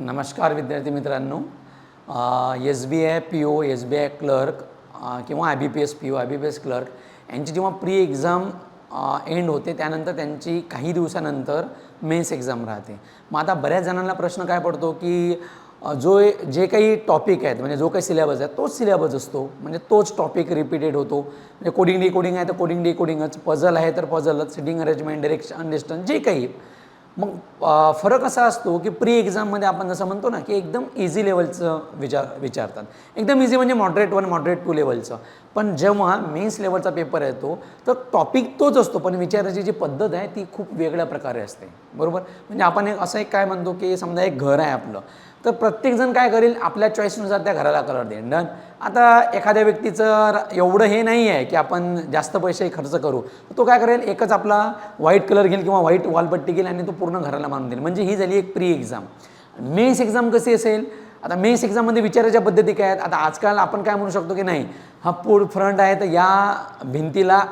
नमस्कार विद्यार्थी मित्रांनो. SBI PO, SBI क्लर्क किंवा IBPS PO, IBPS क्लर्क यांची जेव्हा प्री एक्झाम एंड होते त्यानंतर त्यांची काही दिवसानंतर मेन्स एक्झाम राहते. मग आता बऱ्याच जणांना प्रश्न काय पडतो की जे काही टॉपिक आहेत म्हणजे जो काही सिलेबस आहे तोच सिलेबस असतो, म्हणजे तोच टॉपिक रिपीटेड होतो. म्हणजे कोडिंग डिकोडिंग आहे तर कोडिंग डिकोडिंगच, पझल आहे तर पझलच, सिटिंग अरेंजमेंट, डिरेक्शन, डिस्टन्स, जे काही. मग फरक असा असतो की प्री एक्झाममध्ये आपण जसं म्हणतो ना की एकदम इझी लेवलचं विचारतात, एकदम इझी म्हणजे मॉडरेट 1 मॉडरेट 2 लेवलचं. पण जेव्हा मेन्स लेवलचा पेपर येतो तर टॉपिक तोच असतो, पण विचारायची जी पद्धत आहे ती खूप वेगळ्या प्रकारे असते, बरोबर. म्हणजे आपण एक काय म्हणतो की समजा एक घर आहे आपलं, तर प्रत्येकजण काय करेल आपल्या चॉईसनुसार त्या घराला कलर देईल. डन. आता एखाद्या व्यक्तीचं एवढं हे नाही आहे की आपण जास्त पैसे खर्च करू, तो काय करेल एकच आपला व्हाईट कलर घेईल किंवा व्हाईट वॉलपट्टी घेईल आणि तो पूर्ण घराला मारून देईल. म्हणजे ही झाली एक प्री एक्झाम. मेन्स एक्झाम कशी असेल? आता मेन्स एक्झाममध्ये विचारायच्या पद्धती काय आहेत? आता आजकाल आपण काय म्हणू शकतो की नाही, हा फ्रंट आहे तर या भिंतीला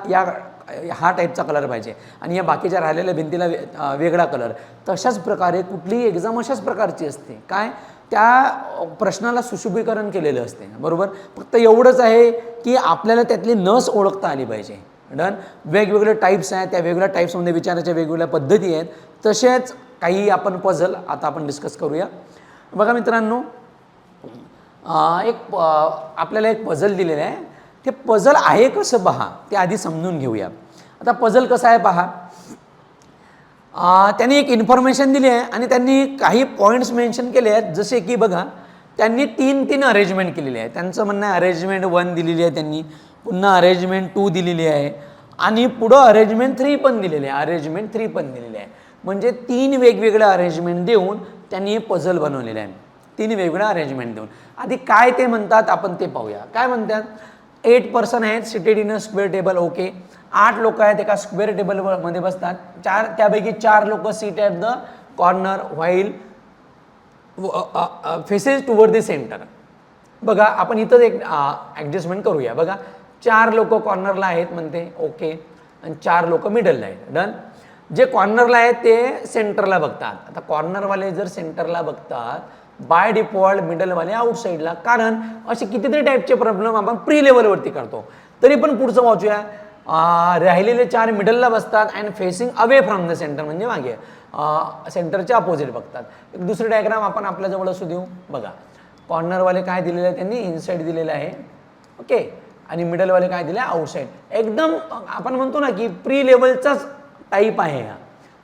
हा टाईपचा कलर पाहिजे आणि या बाकीच्या राहिलेल्या भिंतीला वेगळा कलर. तशाच प्रकारे कुठलीही एक्झाम अशाच प्रकारची असते. काय? त्या प्रश्नाला सुशोभीकरण केलेलं असते, बरोबर. फक्त एवढंच आहे की आपल्याला त्यातली नस ओळखता आली पाहिजे. डन. वेगवेगळे टाईप्स आहेत, त्या वेगवेगळ्या टाईप्समध्ये विचारायच्या वेगवेगळ्या पद्धती आहेत. तसेच काही आपण पझल आता आपण डिस्कस करूया. बघा मित्रांनो, आपल्याला एक पझल दिलेलं आहे. ते पझल आहे कसं पहा, ते आधी समजून घेऊया. आता पझल कसं आहे पहा. त्यांनी एक इन्फॉर्मेशन दिली आहे आणि त्यांनी काही पॉईंट्स मेन्शन केले आहेत. जसे की बघा, त्यांनी तीन अरेंजमेंट केलेली आहे. त्यांचं म्हणणं आहे अरेंजमेंट 1 दिलेली आहे त्यांनी, पुन्हा अरेंजमेंट 2 दिलेली आहे आणि पुढं अरेंजमेंट 3 पण दिलेली आहे, अरेंजमेंट 3 पण दिलेली आहे. म्हणजे 3 वेगवेगळ्या अरेंजमेंट देऊन त्यांनी हे पझल बनवलेलं आहे. 3 वेगवेगळ्या अरेंजमेंट देऊन. आधी काय ते म्हणतात आपण ते पाहूया. काय म्हणतात? 8 पर्सन आहेत seated in a square table. Okay. 8 लोक आहेत एका स्क्वेअर टेबलमध्ये बसतात. त्यापैकी 4 लोक seat at the corner while faces toward the centre. बघा आपण इथं एक ॲडजस्टमेंट करूया. बघा 4 लोक कॉर्नरला आहेत म्हणते. ओके. आणि 4 लोक मिडलला आहेत. डन. जे कॉर्नरला आहेत ते सेंटरला बघतात. आता कॉर्नरवाले जर सेंटरला बघतात, बाय डिफॉल्ट मिडलवाले आउटसाईडला. कारण असे कितीतरी टाईपचे प्रॉब्लेम आपण प्री लेवलवरती करतो. तरी पण पुढचं वाचूया. राहिलेले 4 मिडलला बसतात and facing away from the centre, म्हणजे मागे सेंटरच्या अपोजिट बघतात. एक दुसरी डायग्राम आपण आपल्याजवळ असू देऊ. बघा कॉर्नरवाले काय दिलेले आहे त्यांनी, इनसाईड दिलेलं आहे. ओके. आणि मिडलवाले काय दिले, आउटसाईड. एकदम आपण म्हणतो ना की प्री लेवलचाच टाईप आहे हा.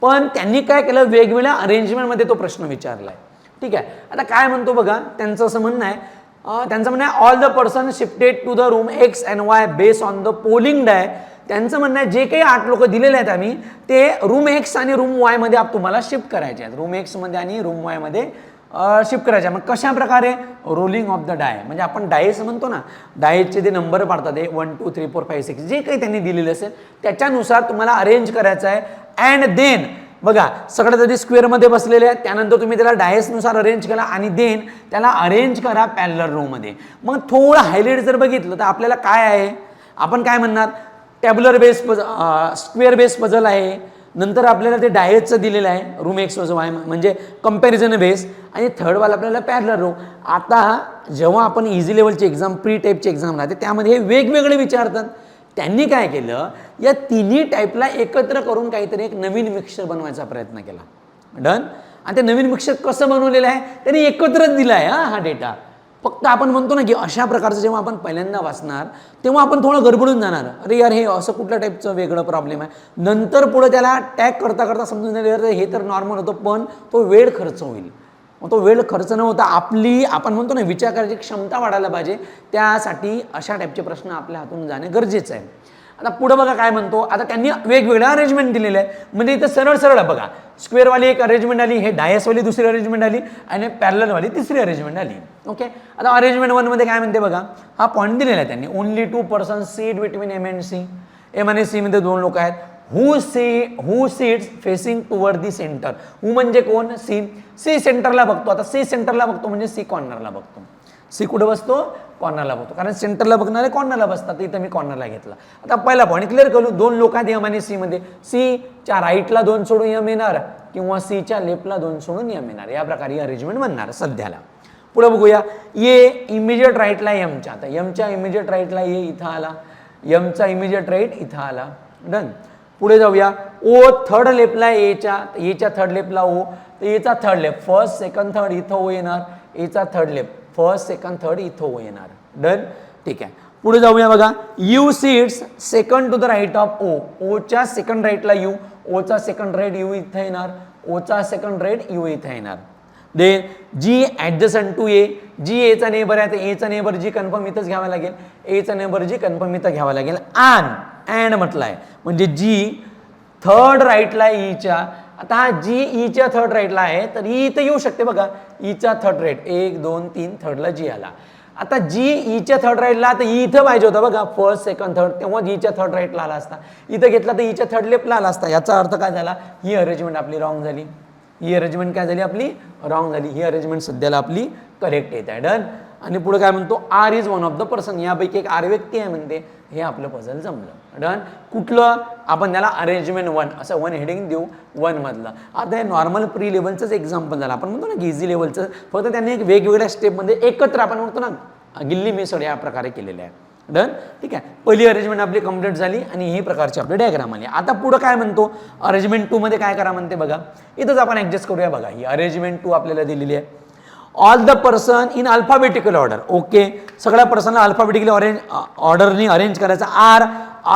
पण त्यांनी काय केलं, वेगवेगळ्या अरेंजमेंटमध्ये तो प्रश्न विचारला आहे. ठीक आहे. आता काय म्हणतो बघा, त्यांचं असं म्हणणं आहे, all the person shifted to the room X and Y based on the polling die. त्यांचं म्हणणं आहे जे काही 8 लोक दिलेले आहेत आम्ही, ते रूम X आणि रूम Y मध्ये तुम्हाला शिफ्ट करायचे आहेत. रूम X मध्ये आणि रूम Y मध्ये शिफ्ट करायचे. मग कशा प्रकारे? Rolling of the die. म्हणजे आपण डायस म्हणतो ना, डायसचे जे नंबर पाडतात 1 2 3 4 5 6 जे काही त्यांनी दिलेले असेल त्याच्यानुसार तुम्हाला अरेंज करायचं आहे. अँड देन बघा सगळ्यात आधी स्क्वेअरमध्ये बसलेले आहेत, त्यानंतर तुम्ही त्याला डायसनुसार अरेंज केला आणि देन त्याला अरेंज करा पॅरलल रोमध्ये. मग थोडं हायलाईट जर बघितलं तर आपल्याला काय आहे, आपण काय म्हणणार, tabular base square base puzzle आहे. नंतर आपल्याला ते डायसचं दिलेलं आहे रूम X Y म्हणजे कंपॅरिझन बेस, आणि थर्डवाला आपल्याला पॅरलल रो. आता जेव्हा आपण इझी लेवलची एक्झाम, प्री टाईपची एक्झाम राहते त्यामध्ये हे वेगवेगळे विचारतात. त्यांनी काय केलं, या तिन्ही टाईपला एकत्र करून काहीतरी एक नवीन मिक्सचर बनवायचा प्रयत्न केला. डन. आणि ते नवीन मिक्सचर कसं बनवलेलं आहे त्यांनी एकत्रच दिला आहे हा डेटा. फक्त आपण म्हणतो ना की अशा प्रकारचं जेव्हा आपण पहिल्यांदा वाचणार तेव्हा आपण थोडं गडबडून जाणार, अरे यार हे असं कुठल्या टाईपचं वेगळं प्रॉब्लेम आहे. नंतर पुढे त्याला टॅग करता करता समजून जाईल हे तर नॉर्मल होतं, पण तो वेळ खर्च होईल. मग तो वेळ खर्च न होता आपली आपण म्हणतो ना विचार करायची क्षमता वाढायला पाहिजे. त्यासाठी अशा टाईपचे प्रश्न आपल्या हातून जाणे गरजेचं आहे. आता पुढे बघा काय म्हणतो. आता त्यांनी वेगवेगळ्या अरेंजमेंट दिलेले आहे. म्हणजे इथं सरळ सरळ बघा, स्क्वेअरवाली एक अरेंजमेंट आली, हे डायसवाली दुसरी अरेंजमेंट आली आणि पॅरललवाली तिसरी अरेंजमेंट आली. ओके. आता अरेंजमेंट 1 मध्ये काय म्हणते बघा, हा पॉईंट दिलेला आहे त्यांनी, only 2 person seat between M and C. M आणि C मध्ये 2 लोक आहेत. Who sits facing toward the centre. Who म्हणजे कोण? C. C सेंटरला बघतो. आता C सेंटरला बघतो म्हणजे C कॉर्नरला बघतो. सी कुठे बसतो, कॉर्नरला बसतो, कारण सेंटरला बघणारे कॉर्नरला बसतात, तर इथं मी कॉर्नरला घेतला. आता पहिला पॉईंट क्लिअर करू, 2 लोक आहेत एम आणि सी मध्ये, सीच्या राईटला 2 सोडून एम येणार किंवा सीच्या लेफ्टला 2 सोडून एम येणार, या प्रकारे अरेंजमेंट बनणार सध्याला. पुढे बघूया, ए इमिजिएट राईटला एमच्या, आता एमच्या इमिजिएट राईटला ए इथं आला, एमचा इमिजिएट राईट इथं आला. डन. पुढे जाऊया, ओ थर्ड लेफ्टला एच्या, एच्या थर्ड लेफ्टला ओ, तर एचा third left, first second third इथं ओ येणार, एचा third left, first second third इथं ओ येणार. डन. ठीक आहे. पुढे जाऊया बघा, U sits second to the right of O, ओच्या सेकंड राईटला यू, ओचा सेकंड राईट यू इथं येणार, ओचा सेकंड राईट यू इथं येणार. देन जी ॲडजसंट टू ए, जी एचा नेबर आहे, तर एचा नेबर जी कन्फर्म इथंच घ्यावा लागेल, एचा नेबर जी कन्फर्म इथं घ्यावा लागेल. अँड म्हटलं आहे, म्हणजे जी थर्ड राईटला ईच्या, आता हा जी ईच्या थर्ड राईटला आहे, तर ई इथं येऊ शकते बघा, ईचा थर्ड राईट 1 2 3 थर्डला जी आला. आता जी ईच्या थर्ड राईटला, तर ई इथं पाहिजे होता बघा, फर्स्ट सेकंड थर्ड, तेव्हा ईच्या थर्ड राईटला आला असता, इथं घेतला तर ईच्या थर्ड लेफ्टला आला असता. याचा अर्थ काय झाला, ही अरेंजमेंट आपली रॉंग झाली, ही अरेंजमेंट काय झाली आपली रॉंग झाली, ही अरेंजमेंट सध्याला आपली करेक्ट येत आहे. डन. आणि पुढे काय म्हणतो, R is one of the person, यापैकी एक आर व्यक्ती आहे म्हणते, हे आपलं पझल जमलं. डन. कुठलं, आपण त्याला अरेंजमेंट 1 असं 1 हेडिंग देऊ, 1 मधलं. आता हे नॉर्मल प्री लेवलचंच एक्झाम्पल झालं, आपण म्हणतो ना की इझी लेवलचं, फक्त त्यांनी एक वेगवेगळ्या स्टेपमध्ये एकत्र आपण म्हणतो ना गिल्ली मेथड या प्रकारे केलेले आहे. डन. ठीक आहे. पहिली अरेंजमेंट आपली कंप्लीट झाली आणि ही प्रकारची आपली डायग्राम आली. आता पुढे काय म्हणतो, अरेंजमेंट 2 मध्ये काय करा म्हणते बघा, इथंच आपण ऍडजस्ट करूया बघा. ही अरेंजमेंट 2 आपल्याला दिलेली आहे, all the person in alphabetical order. Okay, सगळ्या पर्सनला अल्फाबेटिकली ऑर्डरनी अरेंज करायचं. R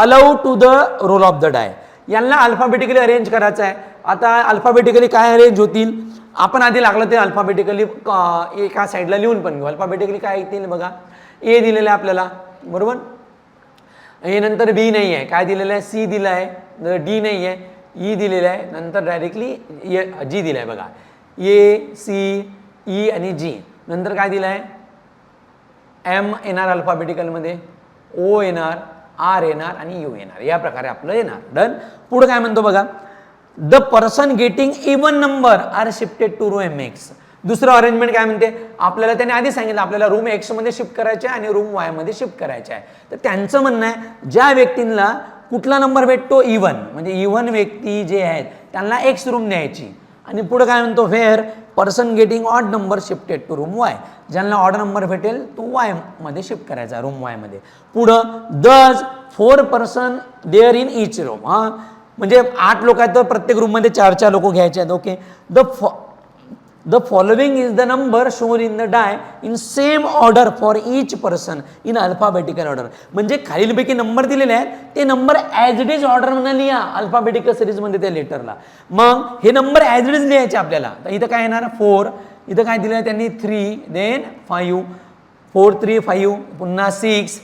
allow to the roll of the die, यांना अल्फाबेटिकली अरेंज करायचं आहे. आता अल्फाबेटिकली काय अरेंज होतील, आपण आधी लागलं ते अल्फाबेटिकली एका साईडला लिहून पण घेऊ. अल्फाबेटिकली काय येतील बघा, ए दिलेलं आहे आपल्याला, बरोबर, ए नंतर बी नाही आहे, काय दिलेलं आहे, सी दिलं आहे, डी नाही आहे, ई दिलेलं आहे, नंतर डायरेक्टली जी दिलं आहे बघा, ए सी ई आणि जी, नंतर काय दिलं आहे, एम येणार अल्फाबेटिकलमध्ये, ओ येणार, आर येणार आणि यू येणार, या प्रकारे आपलं येणार. डन. पुढे काय म्हणतो बघा, the person getting even number are shifted to room X. दुसरं अरेंजमेंट काय म्हणते, आपल्याला त्यांनी आधी सांगितलं आपल्याला रूम एक्स मध्ये शिफ्ट करायचे आहे आणि रूम वाय मध्ये शिफ्ट करायचे आहे. तर त्यांचं म्हणणं आहे, ज्या व्यक्तींना कुठला नंबर भेटतो इवन, म्हणजे इवन व्यक्ती जे आहेत त्यांना एक्स रूम द्यायची. आणि पुढे काय म्हणतो, where person getting odd number shifted to room Y, ज्यांना ऑड नंबर भेटेल तो वाय मध्ये शिफ्ट करायचा, रूम वाय मध्ये. पुढं does 4 person there in each room, हा म्हणजे 8 लोक आहेत तर प्रत्येक रूममध्ये 4 लोक घ्यायचे आहेत. Okay, the following is the number shown in the die in same order for each person in alphabetical order, म्हणजे खालीलपैकी नंबर दिलेले आहेत ते number as it is order म्हणून लिहा अल्फाबेटिकल सिरीजमध्ये त्या लेटरला. मग हे नंबर ॲज इट इज लिहायचे आपल्याला. तर इथं काय येणार 4, इथं काय दिलं आहे त्यांनी 3, देन 5, 4 3 5, पुन्हा 6,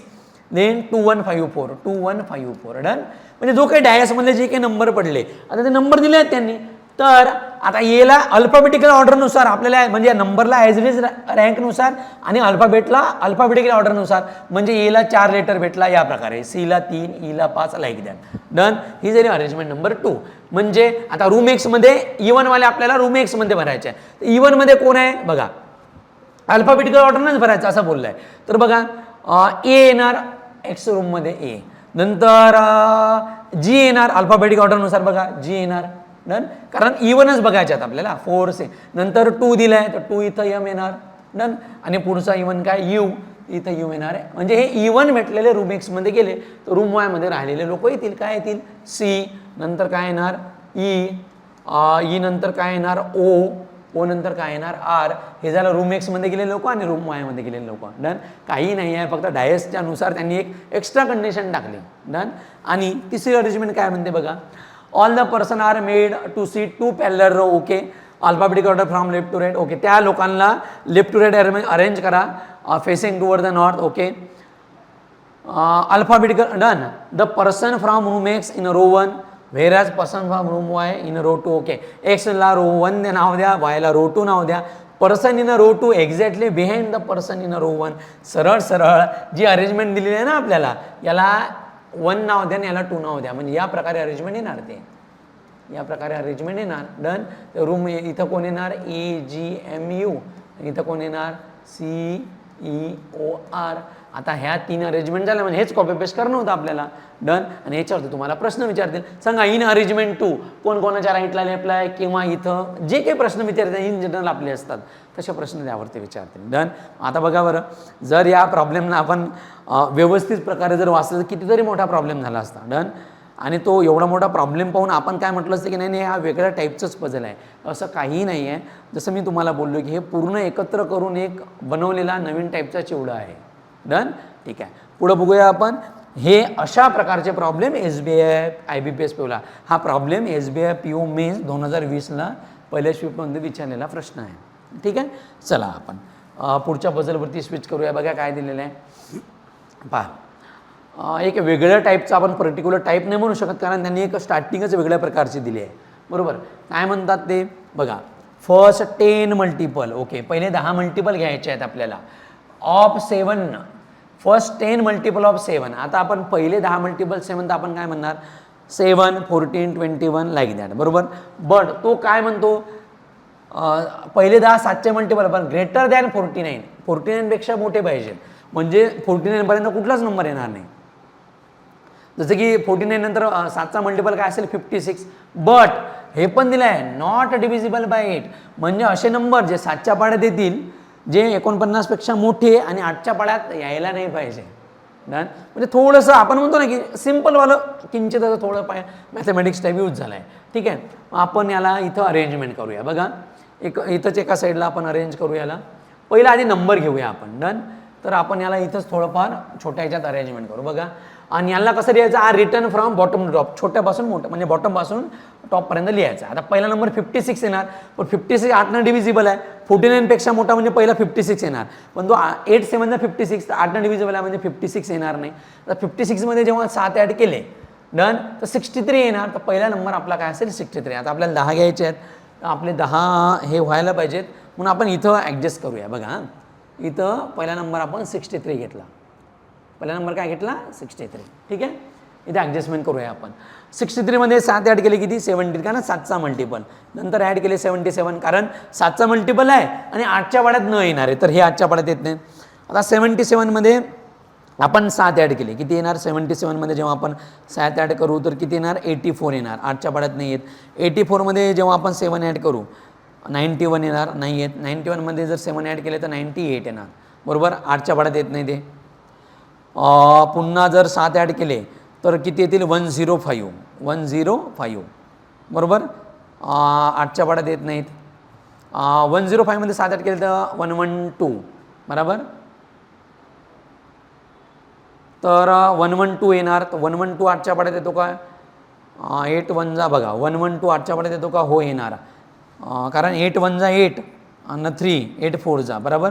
देन 2 1 5 4, 2 1 5 4. डन. म्हणजे जो काही डायसमधले जे काही नंबर पडले, आता ते नंबर दिले आहेत त्यांनी, तर आता येला अल्फाबेटिकल ऑर्डरनुसार आपल्याला, म्हणजे नंबरला ॲज इट इज रँकनुसार आणि अल्फाबेटिकल ऑर्डरनुसार, म्हणजे एला 4 लेटर भेटला या प्रकारे, सीला 3, ईला 5, लाईक दॅट. डन. ही झाली अरेंजमेंट नंबर 2. म्हणजे आता रूम एक्स मध्ये इवन वाले आपल्याला रूम एक्स मध्ये भरायचे आहे. इवन मध्ये कोण आहे बघा, अल्फाबेटिकल ऑर्डरनच भरायचं असं बोललंय. तर बघा ए येणार एक्स रूम मध्ये ए, नंतर जी येणार अल्फाबेटिक ऑर्डरनुसार बघा, जी येणार. डन. कारण इवनच बघायचे आहेत आपल्याला, 4 से नंतर 2 दिलाय तर 2 इथं एम येणार. डन. आणि पुढचा इवन काय यू, इथं यू येणार आहे. म्हणजे हे इवन भेटलेले रूम एक्स मध्ये गेले तर रूम वाय मध्ये राहिलेले लोक येतील, काय येतील, सी, नंतर काय येणार ई, ई नंतर काय येणार ओ, ओ नंतर काय येणार आर. हे झालं रूम एक्स मध्ये गेलेले लोक आणि रूम वाय मध्ये गेलेले लोक. डन. काही नाही आहे, फक्त डायसच्या नुसार त्यांनी एक एक्स्ट्रा कंडिशन टाकली. डन. आणि तिसरी अरेंजमेंट काय म्हणते बघा, all the person are made to sit 2 parallel row. Okay, alphabetic order from left to right. Okay, त्या लोकांना लेफ्ट टू राईट अरेंज करा, facing toward the north. Okay, alphabetical. Done. The person from room X in row 1, whereas person from room Y in row 2. Okay, एक्सला row 1 नाव द्या, वायला row 2 नाव द्या. Person in row 2 exactly behind the person in row 1. सरळ सरळ जी arrangement दिलेली आहे ना आपल्याला, याला 1 नाव द्या आणि याला 2 नाव द्या, म्हणजे या प्रकारे अरेंजमेंट येणार, ते या प्रकारे अरेंजमेंट येणार. डन. रूम इथं कोण येणार, ए जी एम यू, इथं कोण येणार, सी EOR. आता ह्या 3 अरेंजमेंट झाल्या म्हणजे हेच कॉपी पेस्ट करणं होतं आपल्याला. डन. आणि याच्यावरती तुम्हाला प्रश्न विचारतील, सांगा इन अरेंजमेंट 2 कोण कोणाच्या राईटला लेफ्टला आहे, किंवा इथं जे काही प्रश्न विचारतात इन जनरल आपले असतात तसे प्रश्न त्यावरती विचारतील. डन. आता बघा बरं, जर या प्रॉब्लेमला आपण व्यवस्थित प्रकारे जर वाचलं तर कितीतरी मोठा प्रॉब्लेम झाला असता. डन. आणि तो एवढा मोठा प्रॉब्लेम पाहून आपण काय म्हटलं असतं की नाही हा वेगळ्या टाईपचंच पझल आहे, असं काहीही नाही आहे. जसं मी तुम्हाला बोललो की हे पूर्ण एकत्र करून एक बनवलेला नवीन टाईपचा चिवडा आहे. डन. ठीक आहे, पुढं बघूया आपण. हे अशा प्रकारचे प्रॉब्लेम SBI IBPS POला, हा प्रॉब्लेम SBI PO मेन्स 2020ला पहिल्या शिफ्टमध्ये विचारलेला प्रश्न आहे. ठीक आहे, चला आपण पुढच्या पझलवरती स्विच करूया. बघा काय दिलेलं आहे पहा. एक वेगळ्या टाईपचा, आपण पर्टिक्युलर टाईप नाही म्हणू शकत कारण त्यांनी एक स्टार्टिंगच वेगळ्या प्रकारची दिली आहे. बरोबर. काय म्हणतात ते बघा, फर्स्ट 10 मल्टिपल. ओके, पहिले 10 मल्टिपल घ्यायचे आहेत आपल्याला ऑफ 7. First 10 multiple of 7. आता आपण पहिले 10 मल्टिपल 7 तर आपण काय म्हणणार 7, 14, 21 लाईक दॅट. बरोबर. बट तो काय म्हणतो पहिले 10 7चे मल्टिपल पण ग्रेटर दॅन 49. 49 पेक्षा मोठे पाहिजे, म्हणजे 49 पर्यंत कुठलाच नंबर येणार नाही. जसं की 49 नंतर 7चा मल्टिपल काय असेल 56. बट हे पण दिलं आहे नॉट डिव्हिजिबल बाय 8, म्हणजे असे नंबर जे 7च्या पाड्यात येतील जे 49 पेक्षा मोठे आणि 8च्या पाड्यात यायला नाही पाहिजे. डन. म्हणजे थोडंसं आपण म्हणतो ना की सिम्पलवालं किंचित थोडं मॅथमॅटिक्स टाईप यूज झालं आहे. ठीक आहे, आपण याला इथं अरेंजमेंट करूया. बघा एक इथंच एका साईडला आपण अरेंज करू याला. पहिला आधी नंबर घेऊया आपण. डन. तर आपण याला इथंच थोडंफार छोट्या ह्याच्यात अरेंजमेंट करू. बघा, आणि याला कसं लिहायचं, हा written from bottom to top, छोट्यापासून मोठं म्हणजे बॉटमपासून टॉपपर्यंत लिहायचं. आता पहिला नंबर 56 येणार, पण 56 8नं डिव्हिजिबल आहे. 49 पेक्षा मोठा म्हणजे पहिला 56 येणार, पण तो 8 7 56 तर 8नं डिव्हिजिबल आहे म्हणजे 56 येणार नाही. तर 56 मध्ये जेव्हा 7 ॲड केले डन तर 63 येणार. तर पहिला नंबर आपला काय असेल 63. आता आपल्याला 10 घ्यायचे आहेत, तर आपले 10 हे व्हायला पाहिजेत, म्हणून आपण इथं ॲडजस्ट करूया. बघा इथं पहिला नंबर आपण 63 घेतला. पहिला नंबर काय घेतला 63. ठीक आहे, इथे ॲडजस्टमेंट करूया आपण. 63 मध्ये 7 ॲड केले किती 70, कारण 7चा मल्टिपल. नंतर ॲड केले 77 कारण 7चा मल्टिपल आहे आणि 8च्या पाड्यात न येणार आहे, तर हे 8च्या पाड्यात येत नाही. आता 77 मध्ये आपण 7 ॲड केले, किती येणार 77 मध्ये जेव्हा आपण 7 ॲड करू तर किती येणार 84 येणार. 8च्या पाड्यात नाही येत. 84 मध्ये जेव्हा आपण 7 ॲड करू 91 येणार, नाही येत. 91 मध्ये जर 7 ॲड केले तर 98 येणार. बरोबर. 8च्या पाड्यात येत नाही ते. पुन्हा जर 7 ॲड केले तर किती येतील 105. बरोबर. 8च्या पाड्यात येत नाहीत. 105 मध्ये 7 ॲड केले तर 112. बरोबर. तर 112 येणार. तर 112 8च्या पाड्यात येतो का 8 1 जा बघा 112 8च्या पाड्यात येतो का हो येणार, कारण 8 1 जा 8 आणि 3 8 4 जा बरोबर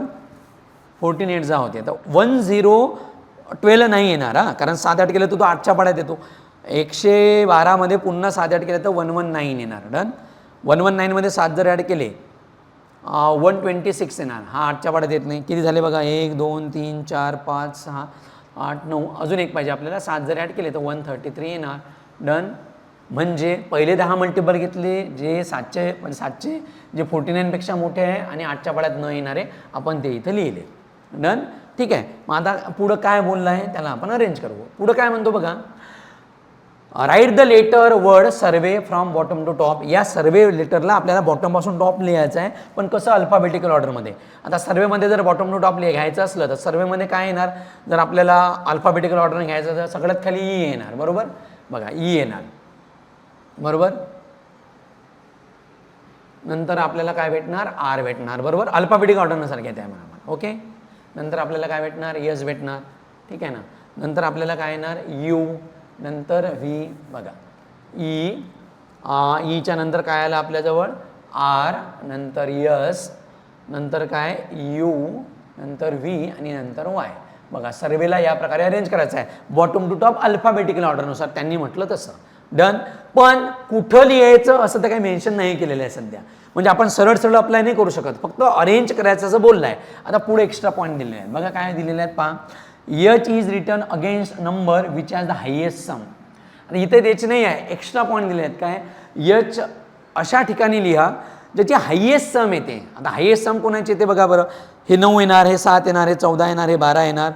14 8 जा होते. तर 1012 नाही येणार हा, कारण 7 8 केलं तर तो 8च्या पाड्यात येतो. 112 मध्ये पुन्हा 7 8 केलं तर 119 येणार. डन. 119 मध्ये 7 जर ॲड केले 126 येणार. हा 8च्या पाड्यात येत नाही. किती झाले बघा 1 2 3 4 5 6 8 9 अजून एक पाहिजे आपल्याला. 7 जर ॲड केले तर 133 येणार. डन. म्हणजे पहिले 10 मल्टिपल घेतले जे 7चे म्हणजे 7चे जे 49 पेक्षा मोठे आहे आणि 8च्या पाड्यात न येणारे आपण ते इथं लिहिले. डन. ठीक आहे, मग आता पुढं काय बोललं आहे त्याला आपण अरेंज करू. पुढं काय म्हणतो बघा, write the letter word survey from bottom to top. या सर्वे लेटरला आपल्याला बॉटमपासून टॉप लिहायचं आहे, पण कसं अल्फाबेटिकल ऑर्डरमध्ये. आता सर्वेमध्ये जर बॉटम टू टॉप घ्यायचं असलं तर सर्वेमध्ये काय येणार, जर आपल्याला अल्फाबेटिकल ऑर्डरने घ्यायचं तर सगळ्यात खाली ई येणार. बरोबर. बघा ई येणार. बरोबर. नंतर आपल्याला काय भेटणार आर भेटणार. बरोबर. अल्फाबेटिक ऑर्डरनुसार घ्यायचं आहे मला. ओके. नंतर आपल्याला काय भेटणार यस भेटणार. ठीक आहे ना. नंतर आपल्याला काय येणार यू, नंतर व्ही. बघा ईच्या नंतर काय आलं आपल्याजवळ आर, नंतर यस, नंतर काय यू, नंतर व्ही आणि नंतर वाय. बघा सर्वेला या प्रकारे अरेंज करायचं आहे बॉटम टू टॉप अल्फाबेटिकल ऑर्डरनुसार, त्यांनी म्हटलं तसं. डन. पण कुठं लिहायचं असं तर काही मेन्शन नाही केलेलं आहे सध्या, म्हणजे आपण सरळ सरळ अप्लाय नाही करू शकत, फक्त अरेंज करायचं असं बोललं आहे. आता पुढे एक्स्ट्रा पॉईंट दिलेले आहेत. बघा काय दिलेले आहेत पहा. H is return against number which has the highest sum. आणि इथे द्यायचे नाही आहे, एक्स्ट्रा पॉईंट दिले आहेत. काय एच अशा ठिकाणी लिहा ज्याची हायेस्ट सम येते. आता हायेस्ट सम कोणाची येते बघा बरं. हे 9 येणार, हे 7 येणार, हे 14 येणार, हे 12 येणार,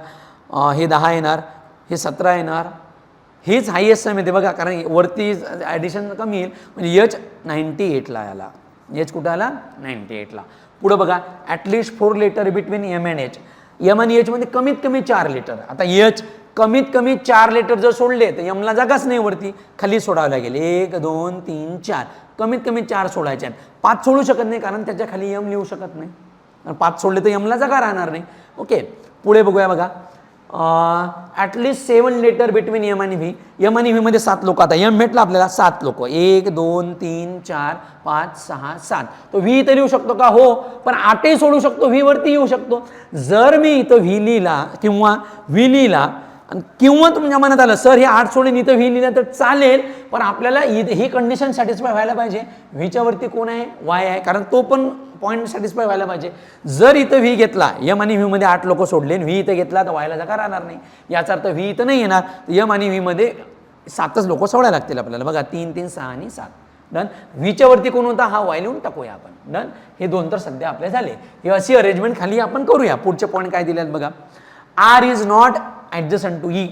हे 10 येणार, हे 17 येणार. हेच हायेस्ट सम येते बघा, कारण वरती ॲडिशन कमी येईल. म्हणजे एच 98ला आला. एच कुठं आला? 98ला. पुढं बघा, ॲटलिस्ट 4 letter between M and H. M आणि एचमध्ये कमीत कमी 4 लेटर. आता एच कमीत कमी 4 लेटर जर सोडले तर एमला जागाच नाही वरती, खाली सोडावं लागेल. 1 2 3 4, कमीत कमी 4 सोडायचे आहेत. 5 सोडू शकत नाही, कारण त्याच्या खाली एम लिहू शकत नाही. 5 सोडले तर एमला जागा राहणार नाही. ओके, पुढे बघूया बघा. ॲटलिस्ट 7 लेटर बिटवीन एम आणि व्ही. एम आणि व्ही मध्ये 7 लोक. आता एम भेटला आपल्याला 7 लोक. 1 2 3 4 5 6 7. तो व्ही इथं लिहू शकतो का? हो, पण 8ही सोडू शकतो, व्ही वरती येऊ शकतो. जर मी इथं व्ही लिहिला किंवा व्ही लिहिला किंवा तुमच्या मनात आलं सर हे 8 सोडून इथं व्ही लिहिलं तर चालेल, पण आपल्याला ही कंडिशन सॅटिस्फाय व्हायला पाहिजे. व्हीच्या वरती कोण आहे? वाय आहे, कारण तो पण पॉईंट सॅटिस्फाय व्हायला पाहिजे. जर इथं व्ही घेतला, एम आणि व्ही मध्ये 8 लोक सोडले, व्ही इथं घेतला तर वायला जागा राहणार नाही. याचा अर्थ व्ही इथं नाही येणार. एम आणि व्ही मध्ये 7च लोक सोडायला लागतील आपल्याला. बघा 3 3 6 आणि 7. डन. व्हीच्या वरती कोण होता? हा वाय लिहून टाकूया आपण. डन. हे 2 तर सध्या आपले झाले. हे अशी अरेंजमेंट खाली आपण करूया. पुढचे पॉईंट काय दिलेत बघा. R is not adjacent to E.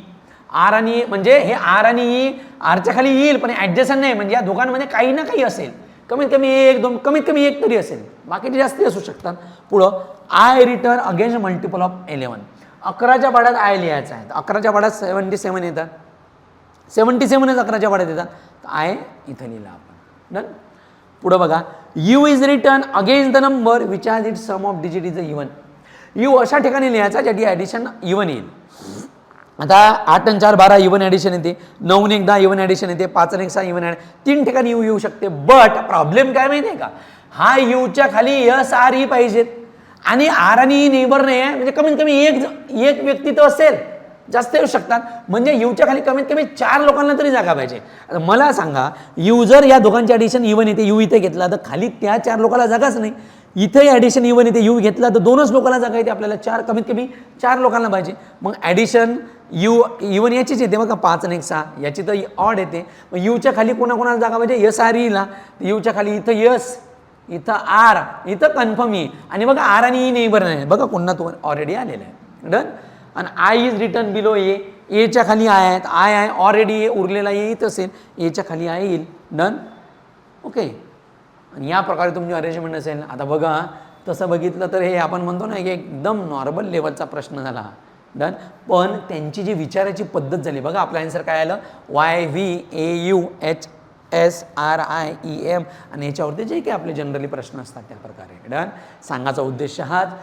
R आणि म्हणजे हे आर आणि ई आरच्या खाली येईल, पण ॲडजस्टंट नाही. म्हणजे या दोघांमध्ये काही ना काही असेल. कमीत कमी 1 2, कमीत कमी 1 तरी असेल, बाकीचे जास्ती असू शकतात. पुढं I return against multiple of 11. 11च्या पाड्यात आय लिहायचं आहे. 11च्या पाड्यात 77 येतात. 77च 11च्या पाड्यात येतात, तर आय इथं लिहिला आपण. डन. पुढं बघा, U is return against the number which has it sum of digit is even. U अशा ठिकाणी लिहायचा ज्याची ॲडिशन इवन येईल. आता 8 आणि 4 12 इवन ॲडिशन येते. 9 आणि 1 10 इवन ॲडिशन येते. 5 आणि 1 6 इवन ॲडिशन. 3 ठिकाणी यू येऊ शकते. बट प्रॉब्लेम काय माहिती आहे का? हा यूच्या खाली एस आर ई पाहिजेत आणि आर आणि ई नेबर नाही आहे. म्हणजे कमीत कमी एक व्यक्ती तर असेल, जास्त येऊ शकतात. म्हणजे यूच्या खाली कमीत कमी 4 लोकांना तरी जागा पाहिजे. आता मला सांगा, यू जर या दोघांची ॲडिशन इवन येते, यू इथे घेतला तर खाली त्या 4 लोकांना जागाच नाही. इथेही ॲडिशन इवन येते, यू घेतला तर 2च लोकांना जागा येते. आपल्याला 4 कमीत कमी 4 लोकांना पाहिजे. मग ॲडिशन यू इवन याचीच येते बघा, 5 आणि 1 6. याची तर ऑड येते. मग यूच्या खाली कोणाकोणाला जागा पाहिजे? एस आर ईला. यूच्या खाली इथं यस, इथं आर, इथं कन्फर्म ई. आणि बघा आर आणि ई नेबर नाही बघा, कोणा तो ऑलरेडी आलेला आहे. डन. आणि आय इज रिटर्न बिलो ए. एच्या खाली आय आहेत. आय आहे ऑलरेडी ए, उरलेला ए इथं असेल, एच्या खाली आय येईल. डन. ओके. आणि या प्रकारे तुमची अरेंजमेंट असेल. आता बघा, तसं बघितलं तर हे आपण म्हणतो ना की एकदम नॉर्मल लेवलचा प्रश्न झाला. डन. पण त्यांची जी विचाराची पद्धत झाली बघा, आपला आन्सर काय आलं? Y V A U H S R I E M. आणि याच्यावरती जे काही आपले जनरली प्रश्न असतात त्या प्रकारे. डन. सांगायचा उद्देश हाच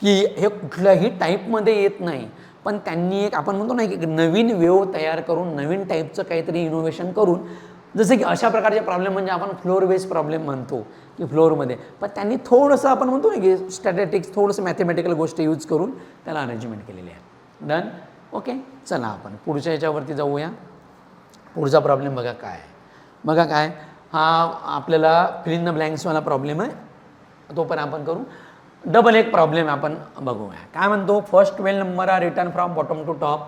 की हे कुठल्याही टाईपमध्ये येत नाही, पण त्यांनी एक आपण म्हणतो ना की नवीन वेव तयार करून, नवीन टाईपचं काहीतरी इनोव्हेशन करून, जसं की अशा प्रकारचे प्रॉब्लेम म्हणजे आपण फ्लोअर बेस्ड प्रॉब्लेम म्हणतो की फ्लोअरमध्ये, पण त्यांनी थोडंसं आपण म्हणतो ना की स्टॅटिस्टिक्स, थोडंसं मॅथमॅटिकल गोष्टी यूज करून त्याला अरेंजमेंट केलेली आहे. डन. ओके. चला आपण पुढच्या याच्यावरती जाऊया. पुढचा प्रॉब्लेम बघा काय आहे. बघा काय, हा आपल्याला फिल इन द ब्लँक्सवाला प्रॉब्लेम आहे, तो पण आपण करू. डबल एक प्रॉब्लेम आपण बघूया. काय म्हणतो? First 12 number are written from bottom to top.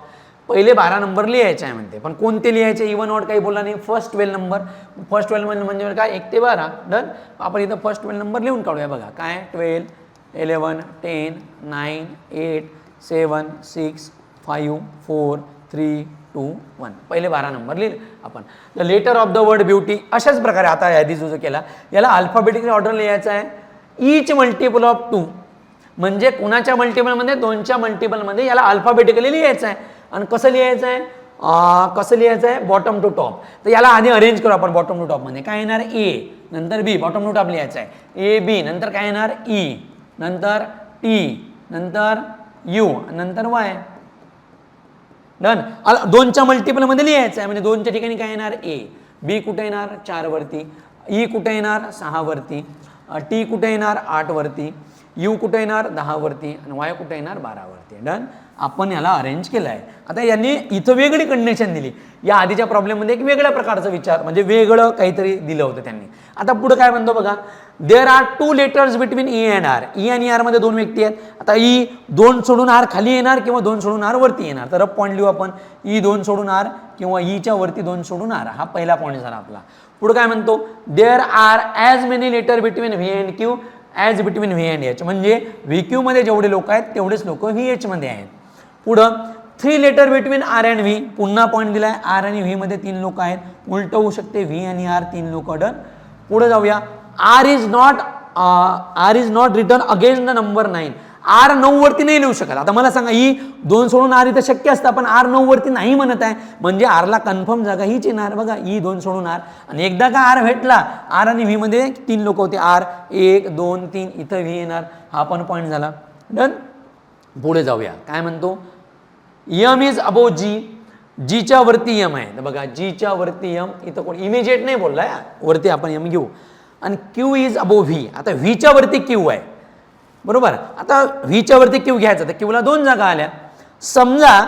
पहिले 12 नंबर लिहायचे आहे म्हणते, पण कोणते लिहायचे? इवन ऑड काही बोलला नाही. First 12 number. फर्स्ट 12 म्हणजे काय? 1 ते 12. डन. आपण इथं फर्स्ट 12 नंबर लिहून काढूया. बघा काय, 12 11 10 9 8 7 6 5 4 3 2 1. पहिले 12 नंबर लिहिले आपण. The letter of the word beauty. अशाच प्रकारे आता यादी जो केला, याला अल्फाबेटिकली ऑर्डर लिहायचा आहे. ईच मल्टिपल ऑफ 2 म्हणजे कुणाच्या मल्टिपलमध्ये? 2च्या मल्टिपलमध्ये. याला अल्फाबेटिकली लिहायचं आहे. आणि कसं लिहायचं आहे? कसं लिहायचं आहे? Bottom to top. तर याला आधी अरेंज करू आपण. बॉटम टू टॉपमध्ये काय येणार? ए, नंतर बी. बॉटम टू टॉप लिहायचं आहे. ए बी, नंतर काय येणार? ई, नंतर टी, नंतर यू, नंतर वाय. डन. 2च्या मल्टिपलमध्ये लिहायचं आहे. म्हणजे 2च्या ठिकाणी काय येणार? ए. बी कुठे येणार? 4 वरती. ई कुठे येणार? 6 वरती. टी कुठे येणार? 8 वरती. यू कुठे येणार? 10 वरती. आणि वाय कुठे येणार? 12 वरती. डन. आपण याला अरेंज केलं आहे. आता यांनी इथं वेगळी कंडिशन दिली. या आधीच्या प्रॉब्लेममध्ये एक वेगळ्या प्रकारचा विचार, म्हणजे वेगळं काहीतरी दिलं होतं त्यांनी. आता पुढे काय म्हणतो बघा, there are 2 letters between E and R. E आणि आर मध्ये 2 व्यक्ती आहेत. आता ई 2 सोडून आर खाली येणार किंवा 2 सोडून आर वरती येणार. तर पॉईंट लिहू आपण. ई 2 सोडून आर किंवा ईच्या वरती 2 सोडून आर. हा पहिला पॉईंट झाला आपला. पुढे काय म्हणतो, there are as many letter between V and Q as between V and H, म्हणजे व्ही क्यू मध्ये जेवढे लोक आहेत तेवढेच लोक व्ही एच मध्ये आहेत. पुढं 3 letter between R and V, पुन्हा पॉईंट दिलाय, आर आणि व्ही मध्ये 3 लोक आहेत, उलट होऊ शकते, व्ही आणि आर 3 लोक. डन. पुढे जाऊया, R is not written against the number 9. R 9 वरती नाही लिहू शकत. आता मला सांगा, ही 2 सोडून आर इथं शक्य असतं, पण आर 9 वरती नाही म्हणत आहे, म्हणजे आरला कन्फर्म जागा हीच येणार. बघा, ही 2 सोडून आर, आणि एकदा का आर भेटला, आर आणि व्ही मध्ये 3 लोक होते, आर 1 2 3, इथं व्ही येणार. हा पण पॉईंट झाला. डन. पुढे जाऊया, काय म्हणतो, यम इज अबो जी, जीच्या वरती यम आहे. बघा, जीच्या वरती यम, इथं कोण इमिजिएट नाही बोललाय, वरती आपण यम घेऊ. आणि क्यू इज अबो व्ही, आता व्हीच्या वरती क्यू आहे, बरोबर. आता व्हीच्या वरती क्यू घ्यायचा, तर क्यूला 2 जागा आल्या. समजा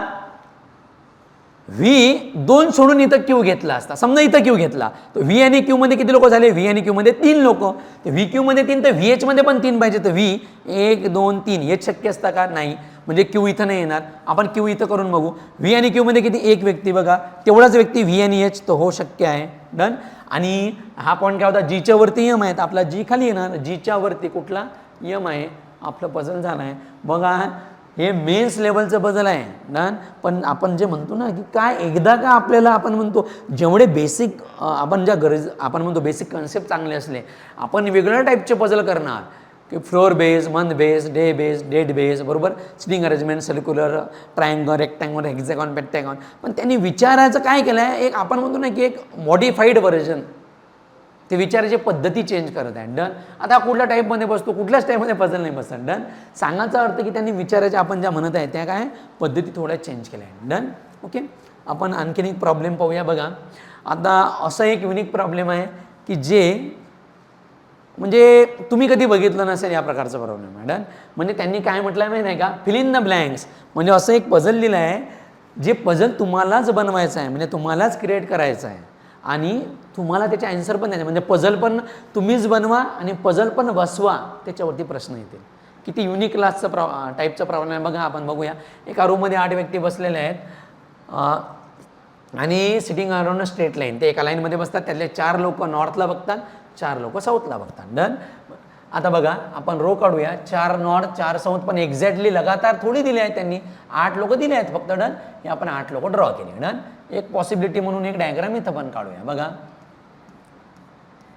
व्ही 2 सोडून इथं क्यू घेतला असता, समजा इथं क्यू घेतला, तर व्ही आणि क्यू मध्ये किती लोक झाले, व्ही आणि क्यू मध्ये 3 लोक, तर व्ही क्यू मध्ये 3, तर व्ही एच मध्ये पण 3 पाहिजे, तर व्ही 1 2 3 हेच शक्य असतं का, नाही, म्हणजे क्यू इथं नाही येणार. आपण क्यू इथं करून बघू, व्ही आणि क्यू मध्ये किती, 1 व्यक्ती, बघा तेवढाच व्यक्ती व्ही आणि एच, तर हो शक्य आहे. डन. आणि हा पॉईंट काय होता, जीच्या वरती यम आहे, तर आपला जी खाली येणार, जीच्या वरती कुठला यम आहे, आपलं पझल झालं आहे. बघा, हे मेन्स लेवलचं पझल आहे. डन. पण आपण जे म्हणतो ना, की काय एकदा का आपल्याला आपण म्हणतो, जेवढे बेसिक आपण ज्या आपण म्हणतो बेसिक कन्सेप्ट चांगले असले, आपण वेगळ्या टाईपचे पझल करणार, की floor base, month base, day base, date base, बरोबर, sitting arrangement, circular, triangle, rectangle, hexagon, pentagon. पण त्यांनी विचारायचं काय केलं आहे, एक आपण म्हणतो ना, की एक मॉडिफाईड व्हर्जन, ते विचारायची पद्धती चेंज करत आहे. डन. आता कुठल्या टाईपमध्ये बसतो, कुठल्याच टाईपमध्ये पझल नाही बसत. डन. सांगायचा अर्थ की त्यांनी विचारायचे, आपण ज्या म्हणत आहे त्या काय पद्धती थोड्या चेंज केल्या आहे. डन. ओके. आपण आणखीन एक प्रॉब्लेम पाहूया. बघा, आता असं एक युनिक प्रॉब्लेम आहे की जे म्हणजे तुम्ही कधी बघितलं नसेल या प्रकारचा प्रॉब्लेम आहे. डन. म्हणजे त्यांनी काय म्हटलं माहिती आहे का, फिल इन द ब्लँक्स, म्हणजे असं एक पझल दिलं आहे, जे पझल तुम्हालाच बनवायचं आहे, म्हणजे तुम्हालाच क्रिएट करायचं आहे, आणि तुम्हाला त्याचे आन्सर पण द्यायचे, म्हणजे पझल पण तुम्हीच बनवा आणि पझल पण बसवा, त्याच्यावरती प्रश्न येतील. किती युनिक क्लासचं टाईपचा प्रॉब्लेम आहे. बघा, आपण बघूया. एका रूममध्ये 8 व्यक्ती बसलेले आहेत, आणि सिटिंग अराउंड स्ट्रेट लाईन, ते एका लाईनमध्ये बसतात, त्यातले 4 लोक नॉर्थला बघतात, 4 लोक साऊथला बघतात. डन. आता बघा, आपण रो काढूया, 4 नॉर्थ 4 साऊथ, पण एक्झॅक्टली लगातार थोडी दिले आहेत त्यांनी, 8 लोक दिले आहेत फक्त. डन. हे आपण 8 लोक ड्रॉ केले. डन. एक पॉसिबिलिटी म्हणून एक डायग्राम इथं पण काढूया. बघा,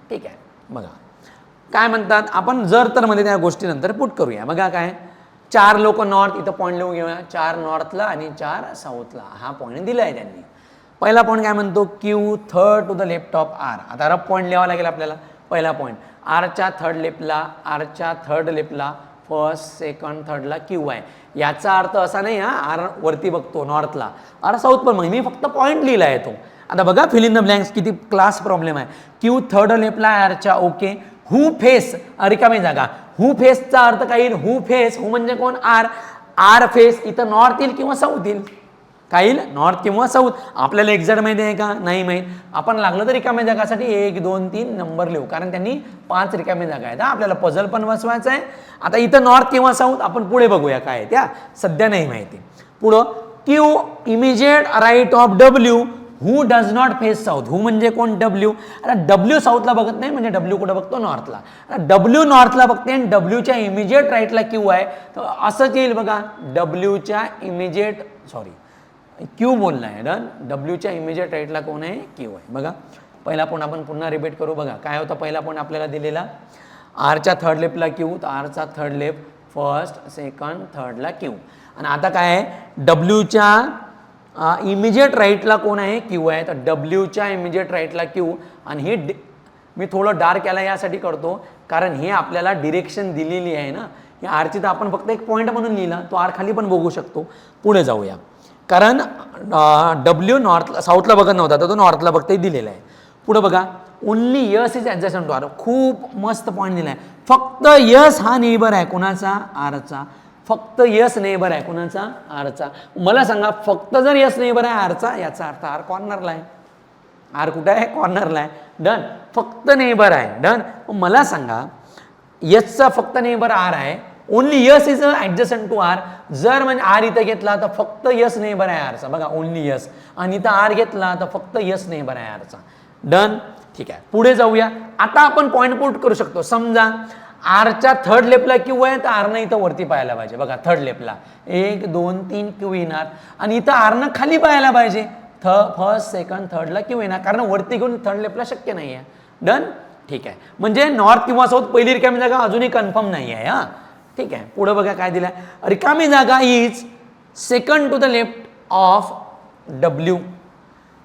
ठीक आहे. बघा काय म्हणतात, आपण जर तर मध्ये त्या गोष्टीनंतर पुट करूया. बघा काय, 4 लोक नॉर्थ, इथं पॉईंट लिहून घेऊया, 4 नॉर्थला आणि 4 साऊथला, हा पॉईंट दिला आहे त्यांनी. पहिला पॉईंट काय म्हणतो, Q third to the left of R. आता रफ पॉईंट लिहावा लागेल आपल्याला. पहिला पॉईंट, आरच्या थर्ड लेफ्टला, आरच्या थर्ड लेफ्टला फर्स्ट, सेकंड, थर्डला क्यू आहे. याचा अर्थ असा नाही, हा आर वरती बघतो नॉर्थला, आर साऊथ पण, मग मी फक्त पॉईंट लिहिला आहे तो. आता बघा, फिल इन द ब्लँक्स, किती क्लास प्रॉब्लेम आहे. क्यू थर्ड लेफ्टला आरच्या, ओके. हू फेस, रिकामी जागा, हू फेसचा अर्थ काय येईल, हू फेस, हू म्हणजे कोण, आर, आर फेस, इथं नॉर्थ येईल किंवा साऊथ येईल, काय येईल, नॉर्थ किंवा साऊथ. आपल्याला एक्झॅक्ट माहिती आहे का, नाही माहीत. आपण लागलं तर रिकाम्या जागासाठी 1 2 3 नंबर लिहू, कारण त्यांनी 5 रिकाम्या जागा आहेत. आपल्याला पझल पण बसवायचं आहे. आता इथं नॉर्थ किंवा साऊथ आपण पुढे बघूया काय आहे, त्या सध्या नाही माहिती. पुढं, Q immediate right of W, who does not face south, who म्हणजे कोण, डब्ल्यू. आता डब्ल्यू साऊथला बघत नाही, म्हणजे डब्ल्यू कुठं बघतो, नॉर्थला. डब्ल्यू नॉर्थला बघते आणि डब्ल्यूच्या इमिजिएट राईटला क्यू आहे, तर असंच येईल. बघा, डब्ल्यूच्या इमिजिएट, सॉरी क्यू बोलला आहे. डन. डब्ल्यूच्या इमिजिएट राईटला कोण आहे, क्यू आहे. बघा, पहिला पॉईंट आपण पुन्हा रिपीट करू. बघा काय होता पहिला पॉईंट आपल्याला दिलेला, आरच्या थर्ड लेफ्टला क्यू, तर आरचा थर्ड लेफ्ट, फर्स्ट, सेकंड, थर्डला क्यू. आणि आता काय आहे, डब्ल्यूच्या इमिजिएट राईटला कोण आहे, क्यू आहे, तर डब्ल्यूच्या इमिजिएट राईटला क्यू. आणि हे मी थोडं डार्क याला यासाठी करतो, कारण हे आपल्याला डिरेक्शन दिलेली आहे ना. या आरची तर आपण फक्त एक पॉईंट म्हणून लिहिला, तो आर खाली पण बघू शकतो. पुढे जाऊया, कारण डब्ल्यू नॉर्थला साऊथला बघत नव्हता, तर तो नॉर्थला बघता दिलेला आहे. पुढे बघा, only S is adjacent to R, खूप मस्त पॉईंट दिला आहे. फक्त यस हा नेबर आहे कोणाचा, आरचा. फक्त यस नेबर आहे कोणाचा, आरचा. मला सांगा, फक्त जर यस नेबर आहे आरचा, याचा अर्थ आर कॉर्नरला आहे. आर कुठे आहे, कॉर्नरला आहे. डन. फक्त नेबर आहे. डन. मला सांगा, यसचा फक्त नेबर आर आहे, only S is adjacent to R. जर म्हणजे आर इथं घेतला तर फक्त यस नेबर आहे आरचा. बघा, ओनली यस. आणि इथं आर घेतला तर फक्त यस नेबर आहे आरचा. डन. ठीक आहे, पुढे जाऊया. आता आपण पॉईंट पुट करू शकतो. समजा आरच्या थर्ड लेपला क्यू आहे, तर आरनं इथं वरती पाहायला पाहिजे. बघा थर्ड लेपला 1 2 3 क्यू येणार आणि इथं आरनं खाली पाहायला पाहिजे. फर्स्ट सेकंड थर्डला क्यू येणार, कारण वरती घेऊन थर्ड लेपला शक्य नाही आहे. डन, ठीक आहे. म्हणजे नॉर्थ किंवा साऊथ पहिली रिकामी जागा अजूनही कन्फर्म नाही आहे. हा, ठीक आहे. पुढे बघा काय दिलं, रिकामी जागा is second to the left of W.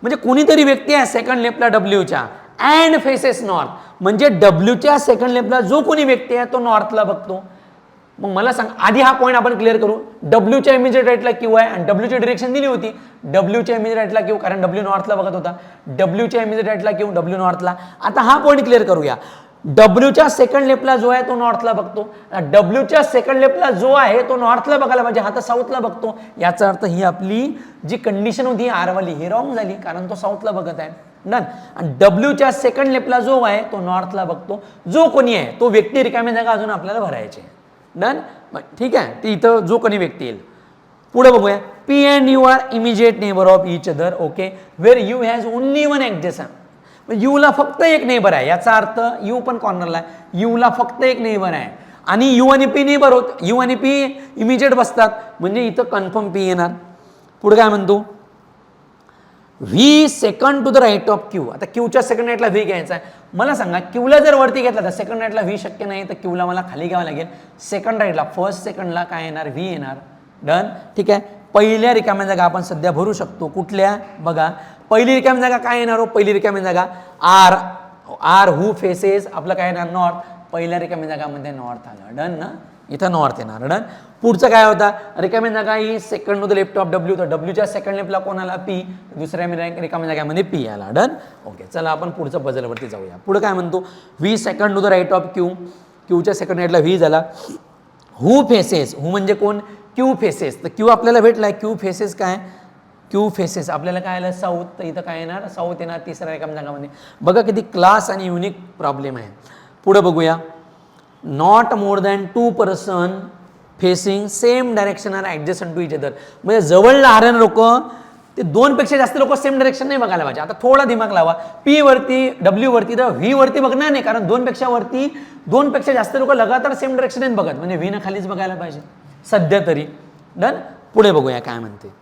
म्हणजे कोणीतरी व्यक्ती आहे सेकंड लेफ्टला डब्ल्यूच्या अँड फेसेस नॉर्थ. म्हणजे डब्ल्यूच्या सेकंड लेफ्टला जो कोणी व्यक्ती आहे तो नॉर्थला बघतो. मग मला सांग, आधी हा पॉईंट आपण क्लिअर करू. डब्ल्यूच्या इमिजिएट राईटला क्यू आहे आणि डब्ल्यूची डिरेक्शन दिली होती. डब्ल्यूच्या इमिजिएट राईटला क्यू, कारण डब्ल्यू नॉर्थला बघत होता. डब्ल्यूच्या इमिजिएट राईटला क्यू, डब्ल्यू नॉर्थला. आता हा पॉईंट क्लिअर करूया. डब्ल्यूच्या सेकंड लेफ्टला जो आहे तो नॉर्थला बघतो. डब्ल्यूच्या सेकंड लेफ्टला जो आहे तो नॉर्थला बघायला पाहिजे, हा तर साऊथला बघतो. याचा अर्थ ही आपली जी कंडिशन होती आरवाली ही रॉंग झाली, कारण तो साऊथला बघत आहे. डन. आणि डब्ल्यूच्या सेकंड लेफ्टला जो आहे तो नॉर्थला बघतो. जो कोणी आहे तो व्यक्ती रिकामी जागा अजून आपल्याला भरायची. डन, ठीक आहे. ती इथं जो कोणी व्यक्ती येईल. पुढे बघूया. P and U are immediate neighbour of each other. Okay, where U has only one adjacent. यूला फक्त एक नेबर आहे, याचा अर्थ यू पण कॉर्नरला आहे. यूला फक्त एक नेबर आहे आणि यू आणि पी नेबर होत. यू आणि पी इमिजिएट बसतात, म्हणजे इथं कन्फर्म पी येणार. पुढे काय म्हणतो, V second to the right of Q. आता क्यूच्या सेकंड राईटला व्ही घ्यायचा आहे. मला सांगा, क्यूला जर वरती घेतला तर सेकंड राईटला व्ही शक्य नाही, तर क्यूला मला खाली घ्यावं लागेल. सेकंड राईटला फर्स्ट सेकंडला काय येणार, व्ही येणार. डन, ठीक आहे. पहिल्या रिकाम्या जागा आपण सध्या भरू शकतो. कुठल्या बघा, पहिली रिकामी जागा काय येणार हो, पहिली रिकामी जागा आर. आर हू फेसेस आपलं काय येणार, नॉर्थ. पहिल्या रिकामी जागामध्ये नॉर्थ आलं. डन ना, इथं नॉर्थ येणार. डन. पुढचं काय होता, रिकामी जागा ही second to the left of W. तर डब्ल्यूच्या सेकंड लेफ्टला कोण आला, पी. दुसऱ्या रिकामी जागामध्ये पी आला. Done, okay. चला आपण पुढचं पझलवरती जाऊया. पुढे काय म्हणतो, V second to the right of Q. क्यूच्या सेकंड राईटला व्ही झाला. हू फेसेस, हू म्हणजे कोण, क्यू फेसेस. तर क्यू आपल्याला भेटलाय. क्यू फेसेस काय, क्यू फेसेस आपल्याला काय आलं, साऊथ. तर इथं काय येणार, साऊथ येणार तिसऱ्या रिकाम्या जागामध्ये. बघा किती क्लास आणि युनिक प्रॉब्लेम आहे. पुढे बघूया. Not more than 2 person facing same direction are adjacent to each other. म्हणजे जवळ राहणारे लोक, ते 2 पेक्षा जास्त लोक सेम डायरेक्शन नाही बघायला पाहिजे. आता थोडा दिमाग लावा. पी वरती, डब्ल्यू वरती, तर व्ही वरती बघणार नाही, कारण 2 पेक्षा वरती 2 पेक्षा जास्त लोक लगातार सेम डायरेक्शन बघत, म्हणजे व्ही न खालीच बघायला पाहिजे सध्या तरी. डन. पुढे बघूया काय म्हणते.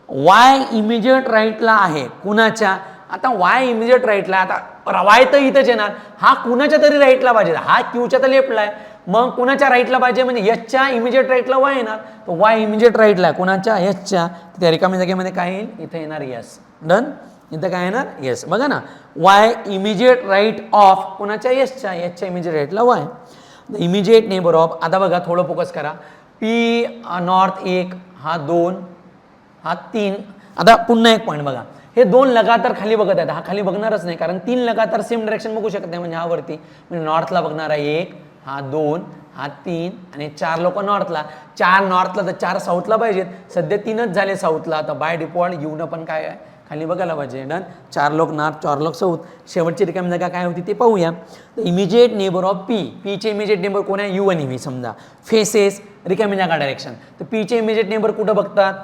वाय इमिजिएट राईटला आहे कुणाच्या. आता वाय इमिजिएट राईटला, आता वाय तर इथंच येणार. हा कुणाच्या तरी राईटला पाहिजे, हा क्यूच्या तर लेफ्टला आहे. मग कुणाच्या राईटला पाहिजे, म्हणजे एचच्या इमिजिएट राईटला वाय येणार. तर वाय इमिजिएट राईटला आहे कुणाच्या, एचच्या. त्या रिकामी जागेमध्ये काय येईल, इथं येणार यस. डन, इथं काय येणार, यस. बघा ना, वाय इमिजिएट राईट ऑफ कुणाच्या, एचच्या. एचच्या इमिजिएट राईटला वाय. Immediate neighbour of. आता बघा थोडं फोकस करा. पी नॉर्थ 1, हा 2, हा 3. आता पुन्हा एक पॉईंट बघा, हे 2 लगातार खाली बघत आहेत. हा खाली बघणारच नाही, कारण 3 लगातार सेम डायरेक्शन बघू शकत नाही. म्हणजे हा वरती, म्हणजे नॉर्थला बघणार आहे 1, हा 2, हा 3 आणि 4 लोक नॉर्थला. 4 नॉर्थला तर 4 साऊथला पाहिजेत. सध्या 3च झाले साऊथला. तर बाय डिफॉल्ट येऊन पण काय आहे, खाली बघायला पाहिजे. डन. 4 लोक नॉर्थ, 4 लोक साऊथ. शेवटची रिकामी जागा काय होती ते पाहूया. तर इमिजिएट नेबर ऑफ पी. पीचे इमिजिएट नेबर कोण आहे, यू आणि व्ही समजा. फेसेस रिकामी जागा डायरेक्शन. तर पीचे इमिजिएट नेबर कुठं बघतात,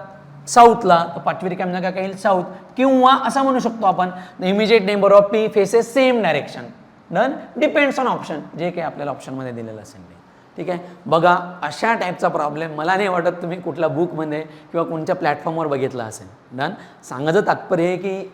साऊथला. तर 5वी रिकामी जागा काय येईल, साऊथ. किंवा असं म्हणू शकतो आपण, immediate neighbour of P faces same direction. Done. Depends on option, जे काही आपल्याला ऑप्शनमध्ये दिलेलं असेल. ठीक आहे. बघा अशा टाईपचा प्रॉब्लेम मला नाही वाटत तुम्ही कुठल्या बुकमध्ये किंवा कोणत्या प्लॅटफॉर्मवर बघितला असेल. डन. सांगायचं तात्पर्य आहे की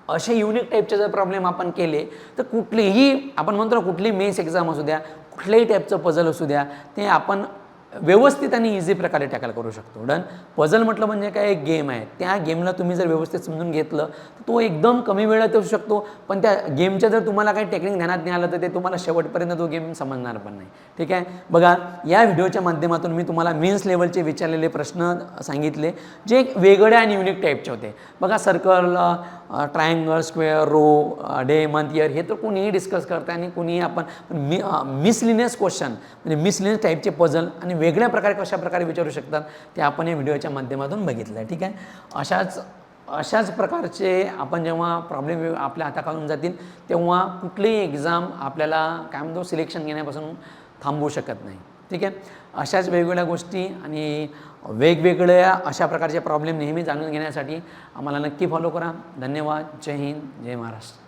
असे युनिक टाईपचे जर प्रॉब्लेम आपण केले तर कुठलीही, आपण म्हणतो ना, कुठली मेन्स एक्झाम असू द्या, कुठल्याही टाईपचं पझल असू द्या, ते आपण व्यवस्थित आणि इझी प्रकारे टॅकल करू शकतो. डन. पझल म्हटलं म्हणजे काय, एक गेम आहे. त्या गेमला तुम्ही जर व्यवस्थित समजून घेतलं तर तो एकदम कमी वेळात असू शकतो. पण त्या गेमच्या जर तुम्हाला काही टेक्निक ध्यानात नाही आलं तर ते तुम्हाला शेवटपर्यंत तो गेम समजणार पण नाही. ठीक आहे. बघा या व्हिडिओच्या माध्यमातून मी तुम्हाला मेन्स लेवलचे विचारलेले प्रश्न सांगितले, जे एक वेगळ्या आणि युनिक टाईपचे होते. बघा circle, triangle, square, row, day, month, year हे तर कुणीही डिस्कस करता आणि कुणीही आपण मिसलिनियस क्वेश्चन म्हणजे मिसलिनियस टाईपचे पझल आणि वेगळ्या प्रकारे कशा प्रकारे विचारू शकतात ते आपण या व्हिडिओच्या माध्यमातून बघितलं आहे. ठीक आहे. अशाच प्रकारचे आपण जेव्हा प्रॉब्लेम आपल्या हाताखालून जातील तेव्हा कुठलीही एक्झाम आपल्याला काय म्हणतो सिलेक्शन घेण्यापासून थांबवू शकत नाही. ठीक आहे. अशाच वेगवेगळ्या गोष्टी आणि वेगवेगळ्या अशा प्रकारचे प्रॉब्लेम नेहमी जाणून घेण्यासाठी आम्हाला नक्की फॉलो करा. धन्यवाद. जय हिंद, जय महाराष्ट्र.